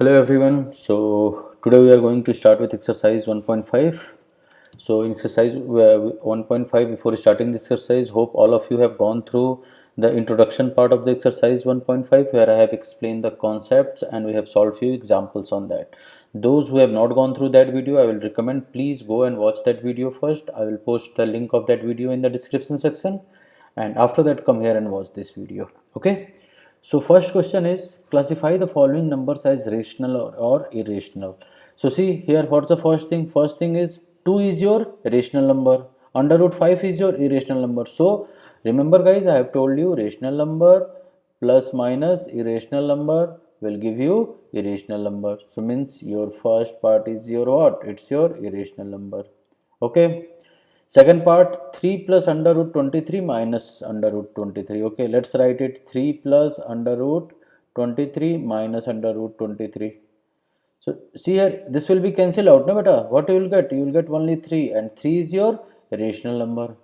Hello everyone. So today we are going to start with exercise 1.5. So in exercise 1.5, before starting the exercise, hope all of you have gone through the introduction part of the exercise 1.5 where I have explained the concepts and we have solved few examples on that. Those who have not gone through that video, I will recommend please go and watch that video first. I will post the link of that video in the description section, and after that come here and watch this video. Okay. So first question is, classify the following numbers as rational or irrational. So see here, what's the first thing? First thing is 2 is your rational number. Under root 5 is your irrational number. So remember guys, I have told you rational number plus minus irrational number will give you irrational number. So means your first part is your what? It's your irrational number. Okay. Second part, 3 plus under root 23 minus under root 23. Okay, let's write it 3 plus under root 23 minus under root 23. So see here, this will be cancelled out, no beta. What you will get? You will get only 3, and 3 is your rational number.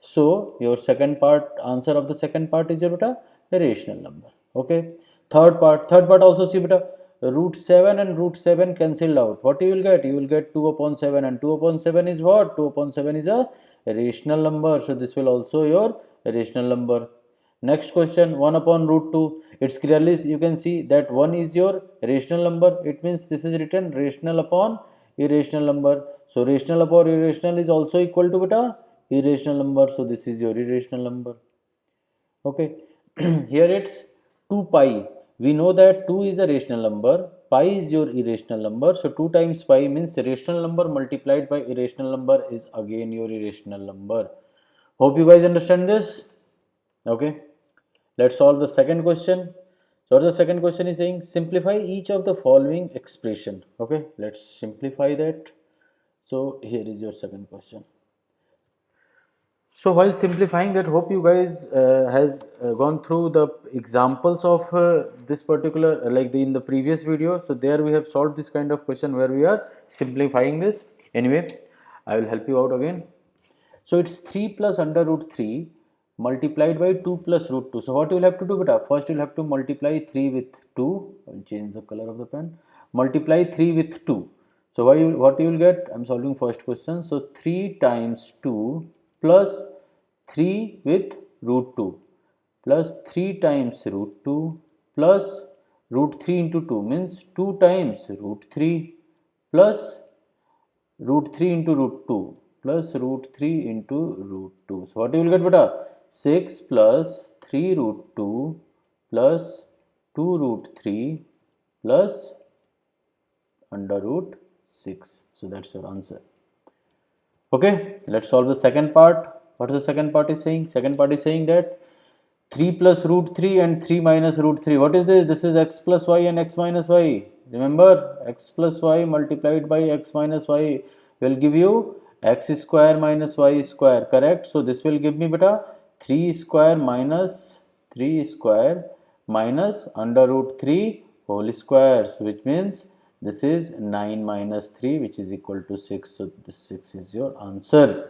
So your second part, answer of the second part is your beta rational number. Okay. Third part also see beta, root 7 and root 7 cancelled out. What you will get? You will get 2 upon 7, and 2 upon 7 is what? 2 upon 7 is a rational number. So this will also your rational number. Next question, 1 upon root 2. It's clearly you can see that 1 is your rational number. It means this is written rational upon irrational number. So rational upon irrational is also equal to beta irrational number. So this is your irrational number. Okay. Here it's 2 pi. We know that 2 is a rational number. Pi is your irrational number. So 2 times pi means rational number multiplied by irrational number is again your irrational number. Hope you guys understand this. Okay. Let's solve the second question. So the second question is saying simplify each of the following expression. Okay, let's simplify that. So here is your second question. So while simplifying that, hope you guys has gone through the examples of this particular in the previous video. So there we have solved this kind of question where we are simplifying this. Anyway, I will help you out again. So it's 3 plus under root 3 multiplied by 2 plus root 2. So what you will have to do beta? First you will have to multiply 3 with 2. I will change the color of the pen. Multiply 3 with 2. So what you will get? I am solving first question. So 3 times 2 plus 3 with root 2 plus 3 times root 2 plus root 3 into 2 means 2 times root 3 plus root 3 into root 2 plus root 3 into root 2. So what you will get beta? 6 plus 3 root 2 plus 2 root 3 plus under root 6. So that's your answer. Okay, let's solve the second part. What is the second part is saying? Second part is saying that 3 plus root 3 and 3 minus root 3. What is this? This is x plus y and x minus y. Remember, x plus y multiplied by x minus y will give you x square minus y square, correct? So this will give me beta 3 square minus 3 square minus under root 3 whole square. So which means this is 9 minus 3 which is equal to 6. So this 6 is your answer.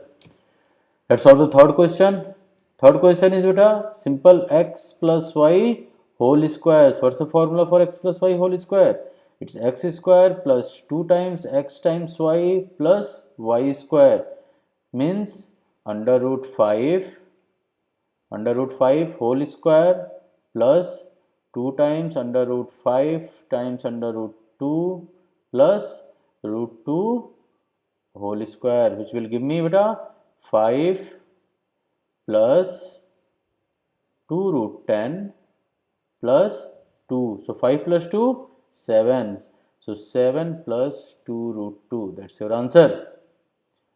Let's solve the third question. Third question is beta simple x plus y whole square. So what's the formula for x plus y whole square? It's x square plus 2 times x times y plus y square means under root 5 whole square plus 2 times under root 5 times under root 2 plus root 2 whole square, which will give me beta 5 plus 2 root 10 plus 2. So 5 plus 2, 7. So 7 plus 2 root 2. That's your answer.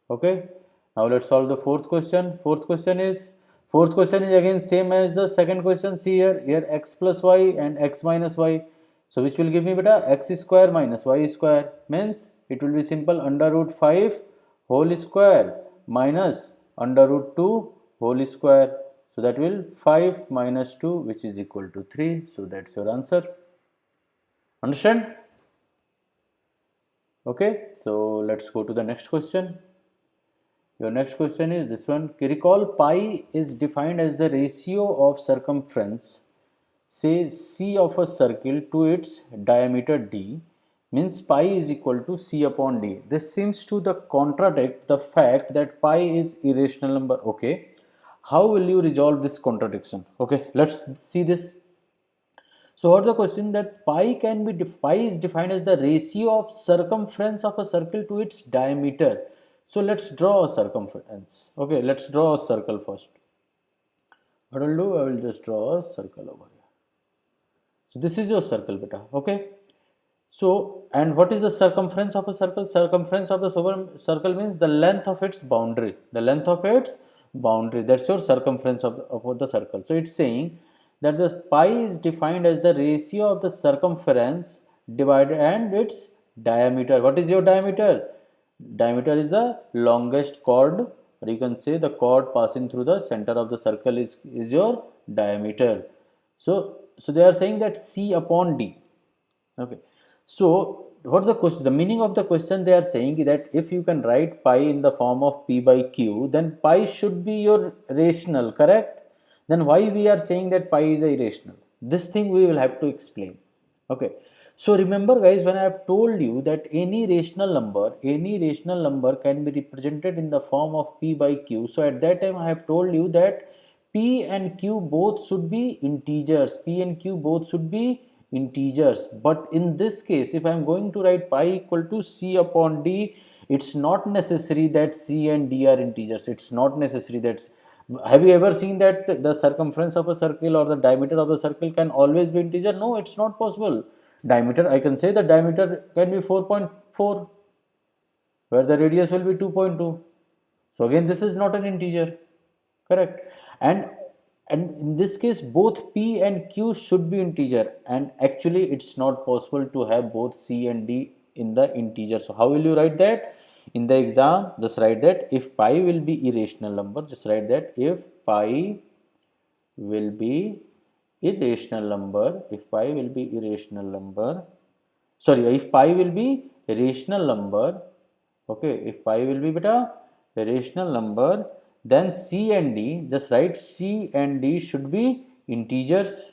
Okay. Now let's solve the fourth question. Fourth question is again same as the second question. See here x plus y and x minus y. So which will give me beta x square minus y square means it will be simple under root 5 whole square minus under root 2 whole square. So that will 5 minus 2 which is equal to 3. So that's your answer. Understand? Okay. So let's go to the next question. Your next question is this one. Recall pi is defined as the ratio of circumference say C of a circle to its diameter d, means pi is equal to C upon d. This seems to contradict the fact that pi is irrational number. Okay, how will you resolve this contradiction? Okay, let's see this. So what the question, that pi is defined as the ratio of circumference of a circle to its diameter. So let's draw a circumference. Okay, let's draw a circle first. What I'll do, I will just draw a circle over here. So this is your circle, beta. Okay. So, and what is the circumference of a circle? Circumference of the circle means the length of its boundary. The length of its boundary. That's your circumference of the circle. So it's saying that the pi is defined as the ratio of the circumference divided and its diameter. What is your diameter? Diameter is the longest chord, or you can say the chord passing through the center of the circle is your diameter. So they are saying that C upon D. Okay. So what the question, the meaning of the question, they are saying that if you can write pi in the form of P by Q, then pi should be your rational, correct? Then why we are saying that pi is irrational? This thing we will have to explain. Okay. So remember guys, when I have told you that any rational number can be represented in the form of P by Q. So at that time I have told you that P and Q both should be integers. P and Q both should be integers. But in this case, if I am going to write pi equal to C upon D, it's not necessary that C and D are integers. It's not necessary that. Have you ever seen that the circumference of a circle or the diameter of a circle can always be integer? No, it's not possible. Diameter, I can say the diameter can be 4.4, where the radius will be 2.2. So again, this is not an integer, correct? And in this case, both P and Q should be integer, and actually it's not possible to have both C and D in the integer. So how will you write that? In the exam, just write that if pi will be irrational number, just write that if pi will be irrational number, if pi will be irrational number, sorry, if pi will be rational number, okay, if pi will be beta rational number, then C and D, just write C and D should be integers.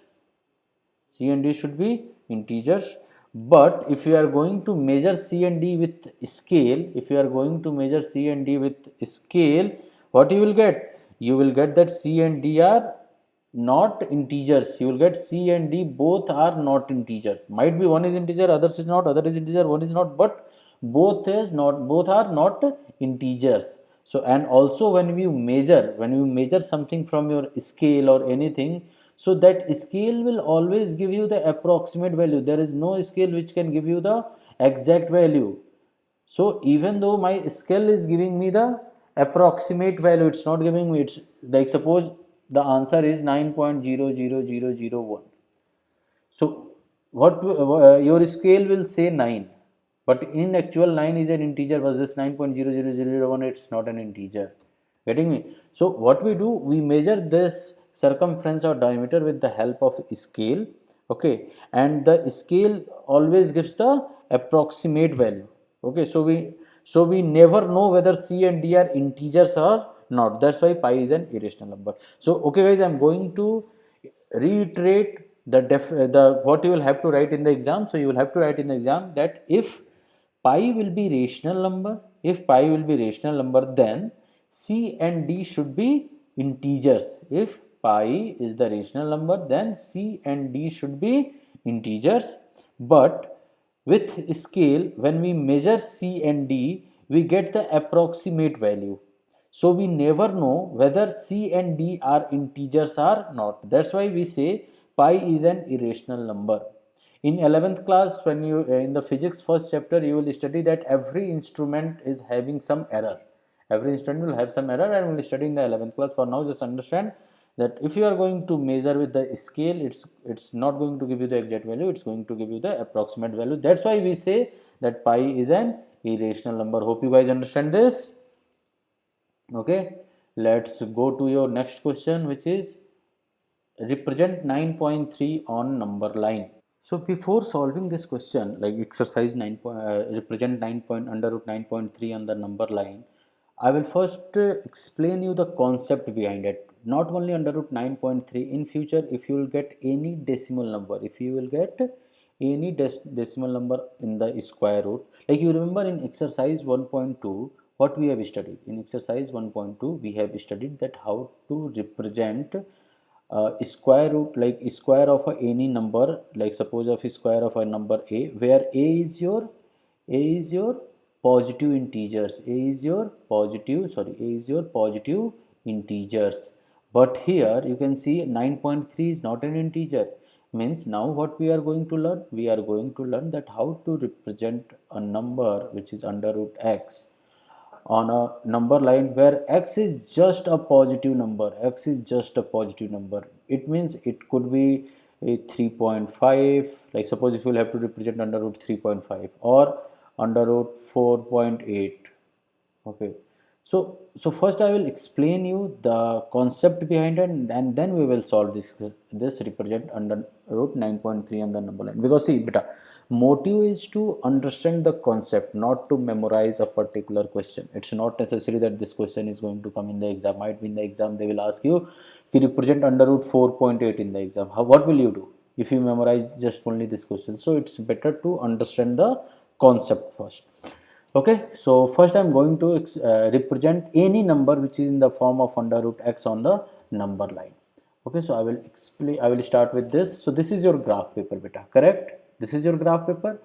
C and D should be integers. But if you are going to measure C and D with scale, if you are going to measure C and D with scale, what you will get? You will get that C and D are not integers. You will get C and D both are not integers. Might be one is integer, others is not, other is integer, one is not, but both are not integers. So and also when you measure something from your scale or anything, so that scale will always give you the approximate value. There is no scale which can give you the exact value. So even though my scale is giving me the approximate value, it's not giving me, it's like suppose the answer is 9.00001. So what your scale will say 9, but in actual 9 is an integer versus 9.00001, it's not an integer. Getting me? So what we do, we measure this circumference or diameter with the help of scale. Okay, and the scale always gives the approximate value. Okay, so we never know whether C and D are integers or not. That's why pi is an irrational number. So okay guys, I'm going to reiterate the what you will have to write in the exam. So you will have to write in the exam that if pi will be rational number, then C and D should be integers. If pi is the rational number, then C and D should be integers. But with scale, when we measure C and D, we get the approximate value. So we never know whether C and D are integers or not. That's why we say pi is an irrational number. In 11th class, when you in the physics first chapter, you will study that every instrument is having some error. Every instrument will have some error, and we will study in the 11th class. For now, just understand that if you are going to measure with the scale, it's not going to give you the exact value, it's going to give you the approximate value. That's why we say that pi is an irrational number. Hope you guys understand this. Okay, let's go to your next question, which is represent 9.3 on number line. So before solving this question, like exercise 9 represent 9 point under root 9.3 on the number line, I will first explain you the concept behind it. not only under root 9.3, in future if you will get any decimal number, if you will get any decimal number in the square root, like you remember in exercise 1.2 what we have studied. In exercise 1.2 we have studied that how to represent square root, like square of any number, like suppose of square of a number a, where a is your positive integers, a is your positive integers. But here you can see 9.3 is not an integer. Means now what we are going to learn, we are going to learn that how to represent a number which is under root x on a number line where x is just a positive number. X is just a positive number. It means it could be a 3.5, like suppose if you will have to represent under root 3.5 or under root 4.8. Okay, so first I will explain you the concept behind it, and then we will solve this represent under root 9.3 on the number line. Because see beta, motive is to understand the concept, not to memorize a particular question. It's not necessary that this question is going to come in the exam. Might be in the exam they will ask you to represent under root 4.8 in the exam. What will you do if you memorize just only this question? So it's better to understand the concept first. Okay, so first I'm going to represent any number which is in the form of under root x on the number line. Okay, so I will explain, I will start with this. So this is your graph paper beta, correct? This is your graph paper.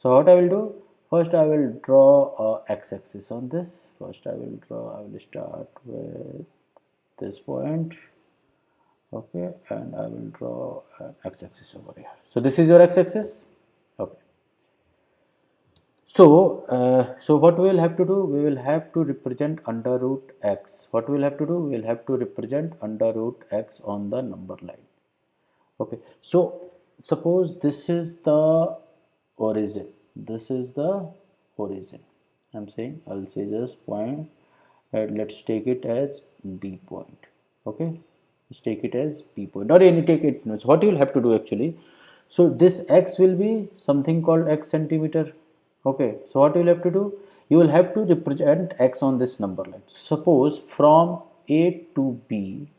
So what I will do, first I will draw a x-axis on this. First I will start with this point. Okay, and I will draw an x-axis over here. So this is your x-axis. Okay. So what we will have to do, we will have to represent under root x. What we will have to do, we will have to represent under root x on the number line. Okay, so suppose this is the origin. This is the origin. I'm saying, I'll say this point, and let's take it as B point. Okay, let's take it as B point, or any take it. So what you will have to do actually, so this x will be something called x centimeter. Okay, so what you will have to do, you will have to represent x on this number line. Suppose from A to B,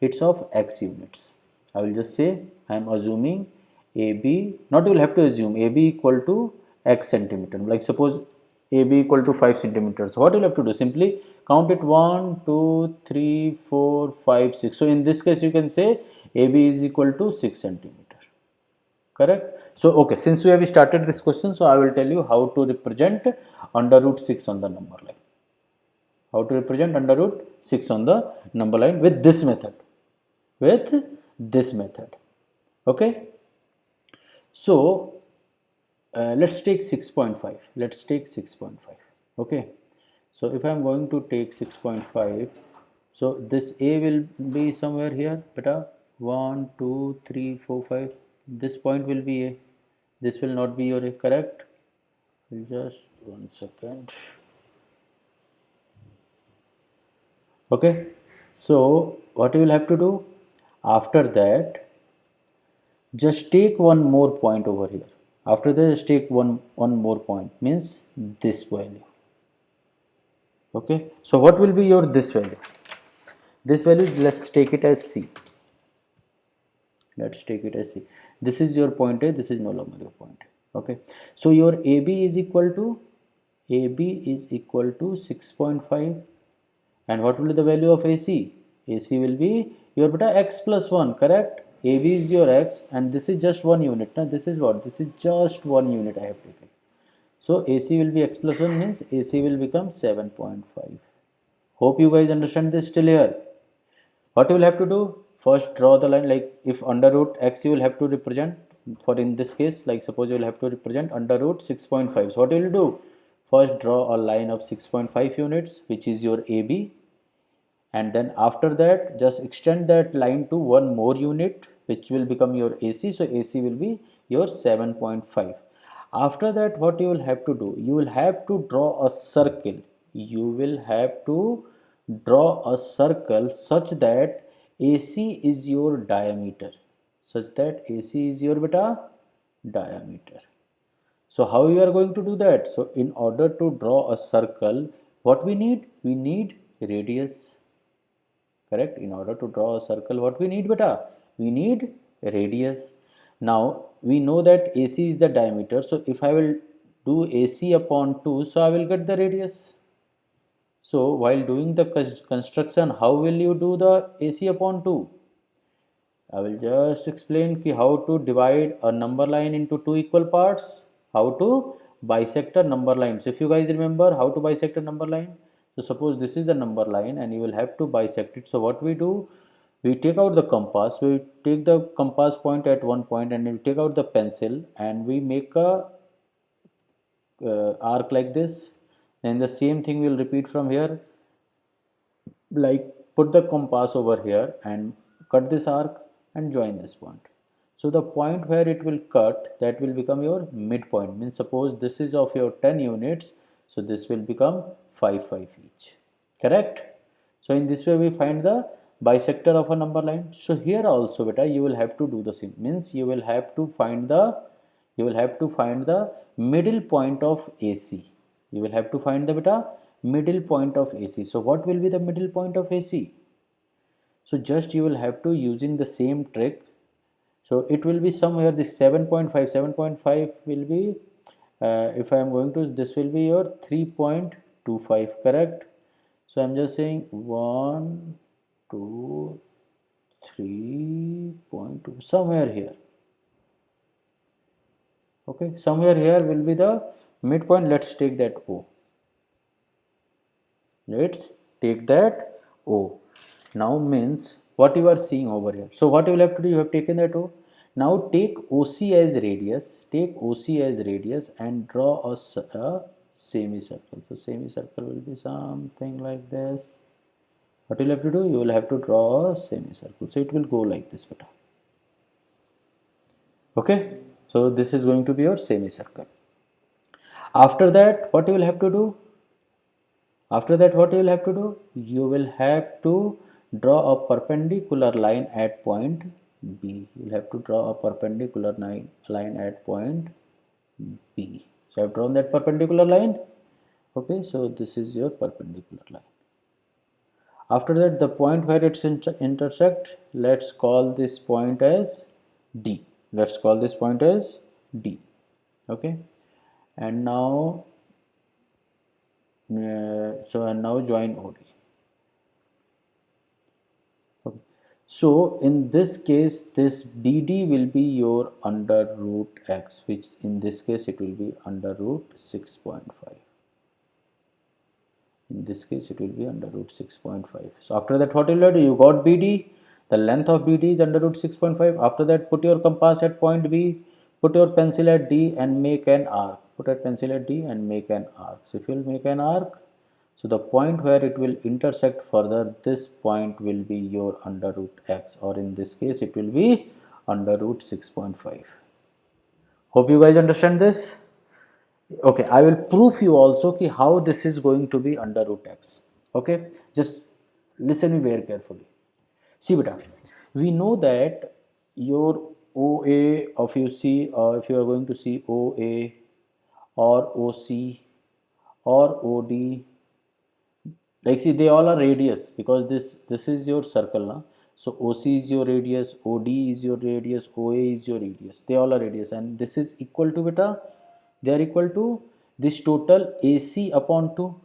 it's of x units. I will just say I am assuming AB, not you will have to assume AB equal to x centimeter. Like suppose AB equal to 5 centimeters. So what you will have to do, simply count it 1, 2, 3, 4, 5, 6. So in this case you can say AB is equal to 6 centimeter. Correct? So okay, since we have started this question, so I will tell you how to represent under root 6 on the number line. How to represent under root 6 on the number line with this method. Okay. So let's take 6.5. Let's take 6.5. Okay. So if I am going to take 6.5, so this A will be somewhere here, beta 1, 2, 3, 4, 5. This point will be A. This will not be your A, correct? Just 1 second. Okay, so what you will have to do after that, just take one more point over here. After that, just take one more point, means this value. Okay, so what will be your this value? This value, let's take it as C. Let's take it as C. This is your point A, this is no longer your point A. Okay, so your AB is equal to 6.5, and what will be the value of AC? AC will be your beta x plus 1, correct? AB is your x, and this is just 1 unit. Now this is what? This is just 1 unit I have taken. So AC will be x plus 1, means AC will become 7.5. Hope you guys understand this till here. What you will have to do? First draw the line, like if under root x you will have to represent, for in this case, like suppose you will have to represent under root 6.5. So what you will do? First draw a line of 6.5 units, which is your AB, and then after that just extend that line to one more unit, which will become your AC. So AC will be your 7.5. After that, what you will have to do? You will have to draw a circle. You will have to draw a circle such that AC is your diameter. Such that AC is your beta diameter. So how you are going to do that? So in order to draw a circle, what we need? We need radius. Correct? In order to draw a circle, what we need, beta? We need radius. Now we know that AC is the diameter, so if I will do AC upon 2, so I will get the radius. So while doing the construction, how will you do the AC upon 2? I will just explain how to divide a number line into two equal parts, how to bisect a number line. So if you guys remember how to bisect a number line, so suppose this is the number line and you will have to bisect it. So what we do, we take out the compass, we take the compass point at one point and we take out the pencil and we make a arc like this, and the same thing will repeat from here, like put the compass over here and cut this arc and join this point. So the point where it will cut, that will become your midpoint. Means suppose this is of your 10 units, so this will become 5 5 each. Correct? So in this way we find the bisector of a number line. So here also beta you will have to do the same. Means you will have to find the middle point of AC. You will have to find the beta middle point of AC. So what will be the middle point of AC? So just you will have to using the same trick. So it will be somewhere this 7.5 will be if I am going to, this will be your 3.25. Correct? So I'm just saying 1 2 3.2 somewhere here. Okay, somewhere here will be the midpoint. Let's take that O. Let's take that O. Now means what you are seeing over here. So what you will have to do, you have taken that O. Now take OC as radius. Take OC as radius and draw a semicircle. So semicircle will be something like this. What you will have to do, you will have to draw a semicircle. So it will go like this, beta. Okay. So this is going to be your semicircle. After that, what you will have to do? After that, what you will have to do? You will have to draw a perpendicular line at point B. You will have to draw a perpendicular line at point B. So I have drawn that perpendicular line. Okay, so this is your perpendicular line. After that, the point where it's intersect, let's call this point as D. Let's call this point as D. Okay, and now and now join OD. Okay. So in this case, this DD will be your under root x, which in this case it will be under root 6.5. In this case it will be under root 6.5. So after that, what will you do? You got BD. The length of BD is under root 6.5. After that, put your compass at point B, put your pencil at D and make an arc. Put a pencil at D and make an arc. So if you will make an arc, so the point where it will intersect further, this point will be your under root x, or in this case it will be under root 6.5. Hope you guys understand this. Okay, I will prove you also how this is going to be under root x. Okay, just listen me very carefully. See beta, we know that your OA of you see, if you are going to see OA or OC or OD, like see they all are radius, because this is your circle now. So OC is your radius, OD is your radius, OA is your radius. They all are radius, and this is equal to beta. They are equal to this total AC upon 2.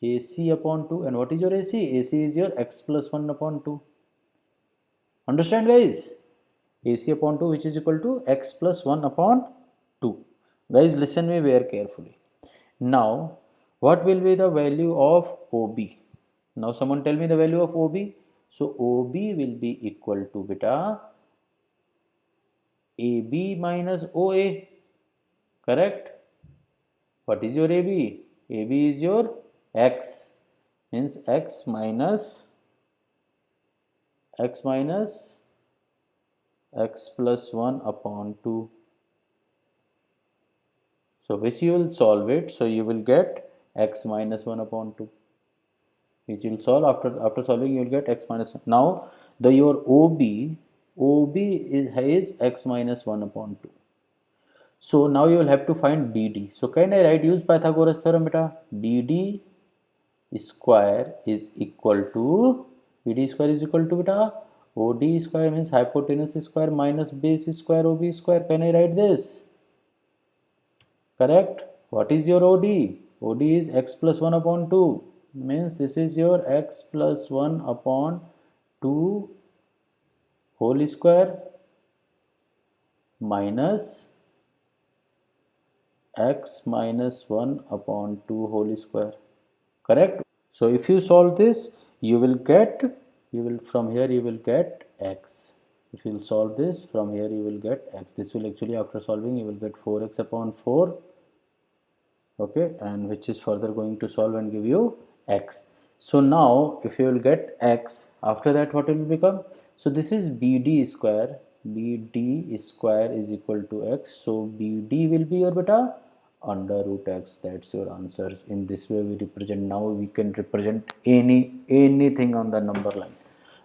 AC upon 2, and what is your AC? AC is your x plus 1 upon 2. Understand guys? AC upon 2, which is equal to x plus 1 upon 2. Guys, listen me very carefully. Now what will be the value of OB? Now someone tell me the value of OB. So OB will be equal to beta AB minus OA. Correct? What is your AB? AB is your x, means x minus x plus 1 upon 2. So which you will solve it, so you will get x minus 1 upon 2, which you will solve. After solving you will get x minus 1. Now your OB is x minus 1 upon 2. So now you will have to find DD. So can I use Pythagoras theorem beta? DD square is equal to BD square is equal to beta OD square means hypotenuse square minus base square OB square. Can I write this? Correct. What is your OD? OD is x plus 1 upon 2 means this is your x plus 1 upon 2 whole square minus x minus 1 upon 2 whole square. Correct. So if you solve this, you will get, from here you will get x. If you solve this, from here you will get x. This will actually, after solving, you will get 4x upon 4. Okay, and which is further going to solve and give you x. So now if you will get x, after that what will become? So this is BD square. BD square is equal to x. So BD will be your beta under root x. That's your answer. In this way we represent. Now we can represent anything on the number line.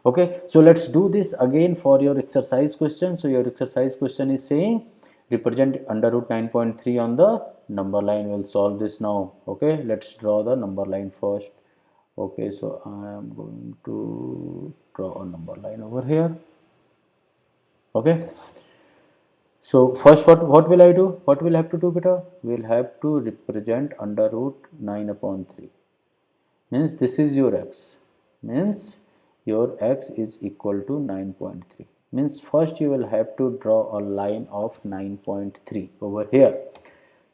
Okay, so let's do this again for your exercise question. So your exercise question is saying represent under root 9.3 on the number line. We'll solve this now. Okay, let's draw the number line first. Okay, so I am going to draw a number line over here. Okay, so first what will I do? What will I have to do, beta? We'll have to represent under root 9 upon 3. Means this is your x. Means your x is equal to 9.3. Means first you will have to draw a line of 9.3 over here.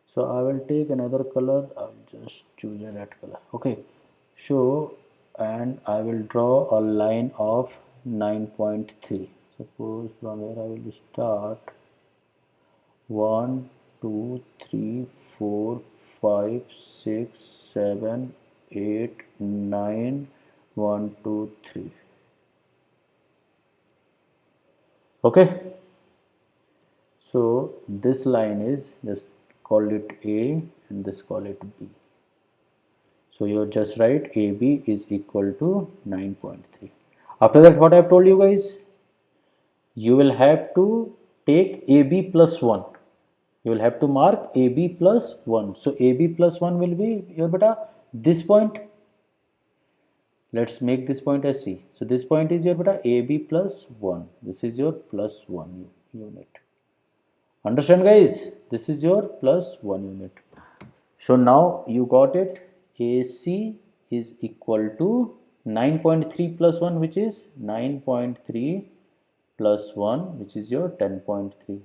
So I will take another color. I'll just choose a red color. Okay. So and I will draw a line of 9.3. Suppose from here I will start 1, 2, 3, 4, 5, 6, 7, 8, 9, 1, 2, 3. Okay. So this line is, just call it A and this call it B. So you just write AB is equal to 9.3. After that, what I have told you guys, you will have to take AB plus 1. You will have to mark AB plus 1. So AB plus 1 will be your beta this point. Let's make this point as C. So this point is your beta AB plus 1. This is your plus 1 unit. Understand guys? This is your plus 1 unit. So now you got it. AC is equal to 9.3 plus 1, which is 9.3 plus 1, which is your 10.3.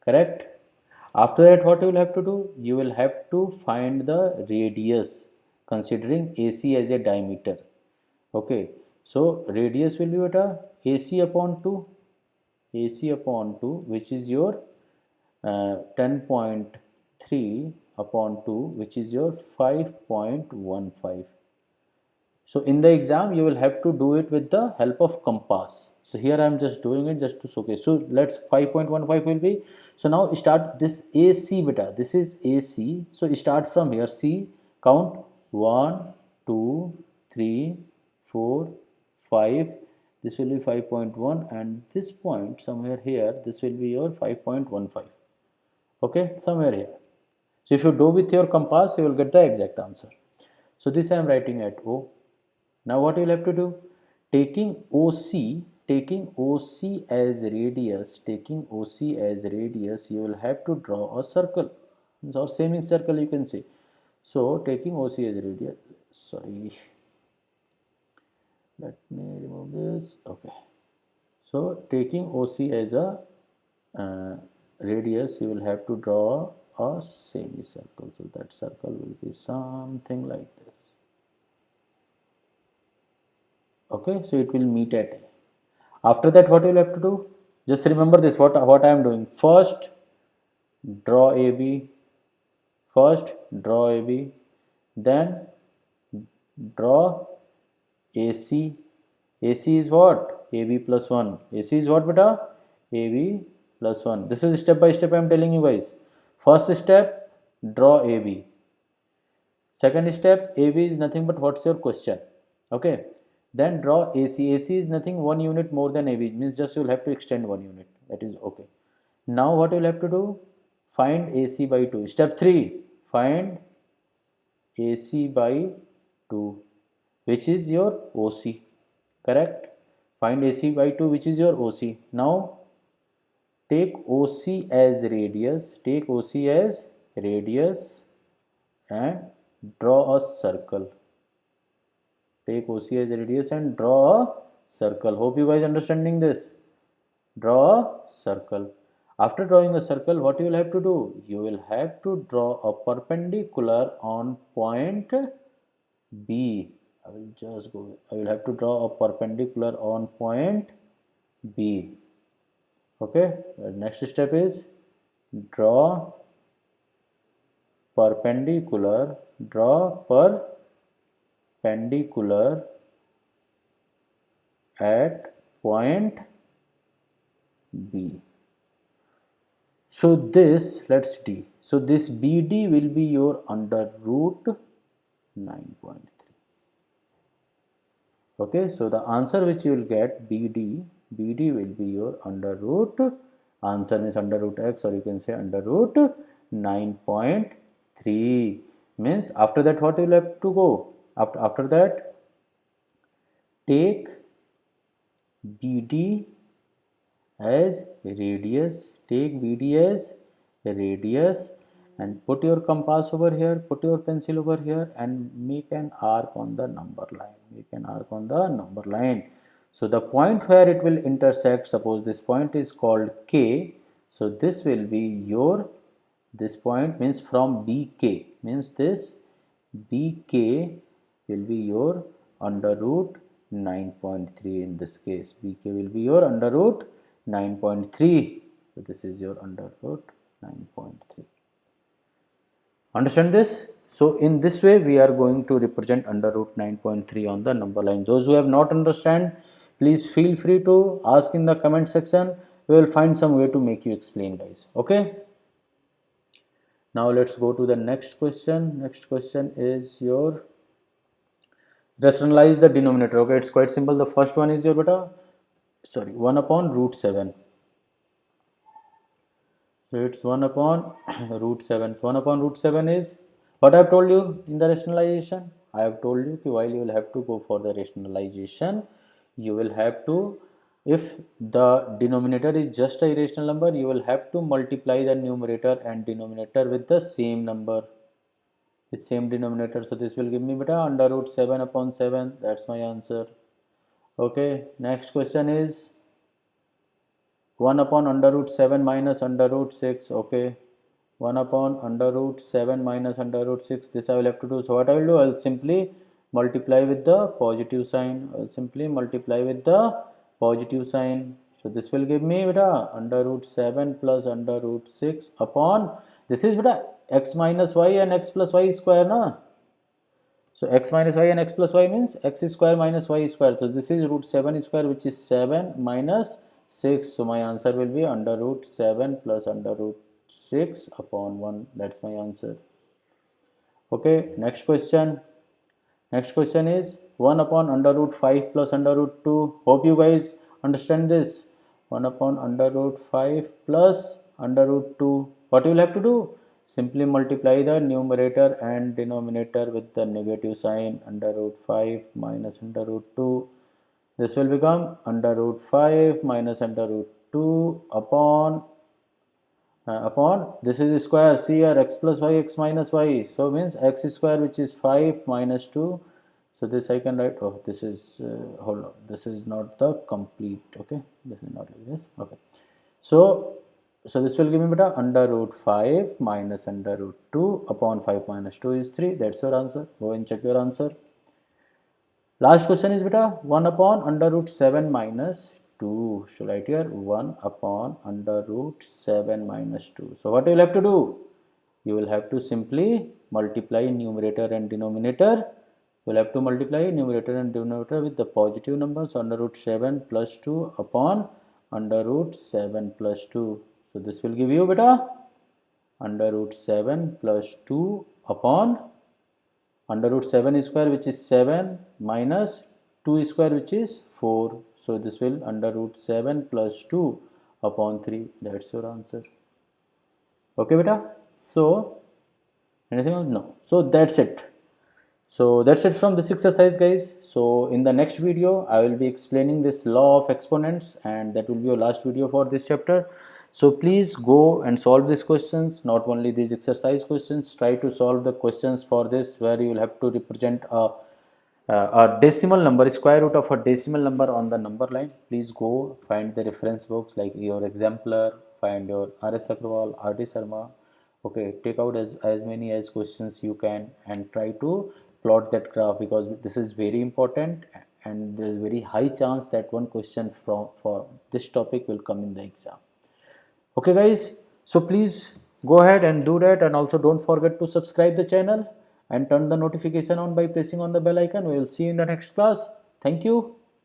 Correct? After that, what you will have to do? You will have to find the radius considering AC as a diameter. Okay. So radius will be what? AC upon 2. AC upon 2, which is your 10.3 upon 2, which is your 5.15. So in the exam you will have to do it with the help of compass. So here I am just doing it just to showcase. So let's 5.15 will be. So now start this AC beta. This is AC. So start from here. C, count 1, 2, 3, 4, 5. This will be 5.1 and this point somewhere here. This will be your 5.15. Okay, somewhere here. So if you do with your compass, you will get the exact answer. So this I am writing at O. Now what you will have to do? Taking OC as radius, you will have to draw a circle or semicircle, you can say. So taking OC as radius, sorry, let me remove this. Okay. So taking OC as a radius, you will have to draw a semicircle. So that circle will be something like this. Okay, so it will meet at A. After that, what you will have to do? Just remember this, what I am doing. First, draw AB. Then draw AC. AC is what? AB plus 1. AC is what beta? AB plus 1. This is step by step I am telling you guys. First step, draw AB. Second step, AB is nothing but what's your question. Okay. Then draw AC. AC is nothing, 1 unit more than AB. Means just you will have to extend 1 unit. That is okay. Now what you will have to do? Find AC by 2. Step 3. Find AC by 2, which is your OC, correct? Find AC by 2, which is your OC. Now take OC as radius, and draw a circle. Take OC as radius and draw a circle. Hope you guys understanding this. Draw a circle. After drawing a circle, what you will have to do? You will have to draw a perpendicular on point B. I will have to draw a perpendicular on point B. Okay, the next step is draw perpendicular at point B. So this, let's D. So this BD will be your under root 9.3. Okay, so the answer which you will get BD will be your under root, answer is under root x, or you can say under root 9.3. Means after that what you will have to go? After that, take BD as radius, and put your compass over here, put your pencil over here, and make an arc on the number line. So the point where it will intersect, suppose this point is called K, so this will be your, this point means from BK, means this BK will be your under root 9.3 in this case. BK will be your under root 9.3. So this is your under root 9.3. Understand this? So in this way we are going to represent under root 9.3 on the number line. Those who have not understand, please feel free to ask in the comment section. We will find some way to make you explain, guys. Okay. Now let's go to the next question. Next question is your rationalize the denominator. Okay, it's quite simple. The first one is your 1 upon root 7. So it's 1 upon root 7. 1 upon root 7 is what I have told you in the rationalization. I have told you that while you will have to go for the rationalization, you will have to, if the denominator is just a irrational number, you will have to multiply the numerator and denominator with the same number, with same denominator. So this will give me under root 7 upon 7. That's my answer. Okay, next question is 1 upon under root 7 minus under root 6. Okay, 1 upon under root 7 minus under root 6. This I will have to do. So what I will do? I will simply multiply with the positive sign. So this will give me under root 7 plus under root 6 upon, this is x minus y and x plus y square, na? So x minus y and x plus y means x square minus y square. So this is root 7 square, which is 7 minus 6. So my answer will be under root 7 plus under root 6 upon 1. That's my answer. Okay, next question. Next question is 1 upon under root 5 plus under root 2. Hope you guys understand this. 1 upon under root 5 plus under root 2. What you will have to do? Simply multiply the numerator and denominator with the negative sign. Under root 5 minus under root 2. This will become under root 5 minus under root 2 upon this is square. See here, x plus y, x minus y. So means x square, which is 5 minus 2. So this I can write, oh, this is, hold on, this is not the complete, okay, this is not like this, okay. So this will give me under root 5 minus under root 2 upon 5 minus 2 is 3. That's your answer. Go and check your answer. Last question is 1 upon under root 7 minus 2. So write here 1 upon under root 7 minus 2. So what you will have to do? You will have to simply multiply numerator and denominator. You will have to multiply numerator and denominator with the positive numbers. So under root 7 plus 2 upon under root 7 plus 2. So this will give you under root 7 plus 2 upon under root 7 square, which is 7 minus 2 square, which is 4. So this will under root 7 plus 2 upon 3. That's your answer. Okay, beta. So anything else? No. So that's it. So that's it from this exercise, guys. So in the next video I will be explaining this law of exponents, and that will be your last video for this chapter. So please go and solve these questions, not only these exercise questions. Try to solve the questions for this where you will have to represent a decimal number, square root of a decimal number on the number line. Please go find the reference books like your exemplar, find your RS Agrawal, RD Sharma. Okay, take out as many as questions you can and try to plot that graph, because this is very important and there is very high chance that one question from for this topic will come in the exam. Okay guys, so please go ahead and do that, and also don't forget to subscribe the channel and turn the notification on by pressing on the bell icon. We will see you in the next class. Thank you.